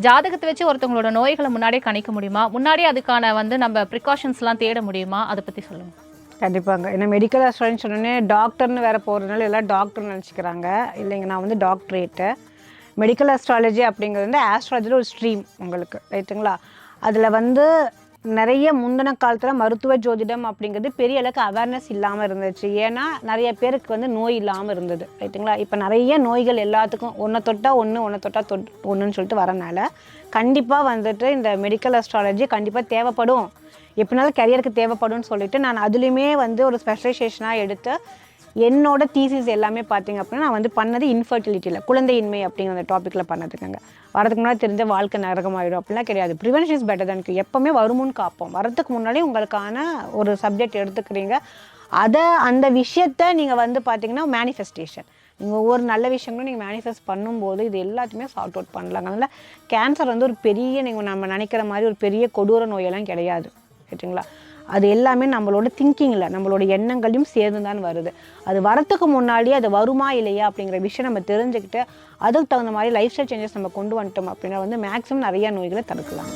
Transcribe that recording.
ஜாதகத்தை வச்சு ஒருத்தவங்களோட நோய்களை முன்னாடியே கணிக்க முடியுமா? முன்னாடியே அதுக்கான நம்ம ப்ரிகாஷன்ஸ்லாம் தேட முடியுமா? அதை பத்தி சொல்லுங்க. கண்டிப்பாங்க. ஏன்னா மெடிக்கல் ஆஸ்ட்ராலஜின்னு சொன்னோடனே டாக்டர்னு வேறு போகிறதுனால எல்லாம் டாக்டர்னு நினச்சிக்கிறாங்க. இல்லைங்க, நான் வந்து டாக்டரேட்டு. மெடிக்கல் ஆஸ்ட்ராலஜி அப்படிங்கிறது வந்து ஆஸ்ட்ராலஜியில் ஒரு ஸ்ட்ரீம் உங்களுக்கு, ரைட்டுங்களா? அதில் வந்து நிறைய முந்தின காலத்தில் மருத்துவ ஜோதிடம் அப்படிங்கிறது பெரிய அளவுக்கு அவேர்னஸ் இல்லாமல் இருந்துச்சு. ஏன்னா நிறைய பேருக்கு வந்து நோய் இல்லாமல் இருந்தது, ரைட்டுங்களா? இப்போ நிறைய நோய்கள் எல்லாத்துக்கும் ஒன்றை தொட்டால் ஒன்று தொட்டால் ஒன்றுன்னு சொல்லிட்டு வரனால கண்டிப்பாக வந்துட்டு இந்த மெடிக்கல் ஆஸ்ட்ராலஜி கண்டிப்பாக தேவைப்படும். எப்படினாலும் கரியருக்கு தேவைப்படும்னு சொல்லிட்டு நான் அதுலேயுமே வந்து ஒரு ஸ்பெஷலைசேஷனாக எடுத்து என்னோட தீசிஸ் எல்லாமே பார்த்தீங்க அப்படின்னா நான் வந்து பண்ணது இன்ஃபர்டிலிட்டியில் குழந்தையின்மை அப்படிங்கிற அந்த டாப்பிக்கில் பண்ணதுக்குங்க. வரதுக்கு முன்னாடி தெரிஞ்ச வாழ்க்கை நரகமாயிடும் அப்படிலாம் கிடையாது. ப்ரிவென்ஷன் இஸ் பெட்டர் தான். எப்போவுமே வருமுன்னு காப்போம். வரதுக்கு முன்னாடி உங்களுக்கான ஒரு சப்ஜெக்ட் எடுத்துக்கிறீங்க. அந்த விஷயத்தை நீங்கள் வந்து பார்த்தீங்கன்னா மேனிஃபெஸ்டேஷன், நீங்கள் ஒவ்வொரு நல்ல விஷயங்களும் நீங்கள் மேனிஃபெஸ்ட் பண்ணும்போது இது எல்லாத்தையுமே சார்ட் அவுட் பண்ணலாங்க. அதனால் கேன்சர் வந்து ஒரு பெரிய நீங்கள் நம்ம நினைக்கிற மாதிரி ஒரு பெரிய கொடூர நோயெல்லாம் கிடையாது, ரைட்டுங்களா? அது எல்லாமே நம்மளோட திங்கிங்கில் நம்மளோட எண்ணங்களையும் சேர்ந்து தான் வருது. அது வரத்துக்கு முன்னாடி அது வருமா இல்லையா அப்படிங்கிற விஷயம் நம்ம தெரிஞ்சுக்கிட்டு அதுக்கு தகுந்த மாதிரி லைஃப் ஸ்டைல் சேஞ்சஸ் நம்ம கொண்டு வந்துட்டோம் அப்படின்னா வந்து மேக்ஸிமம் நிறைய நோய்களை தடுக்கலாம்.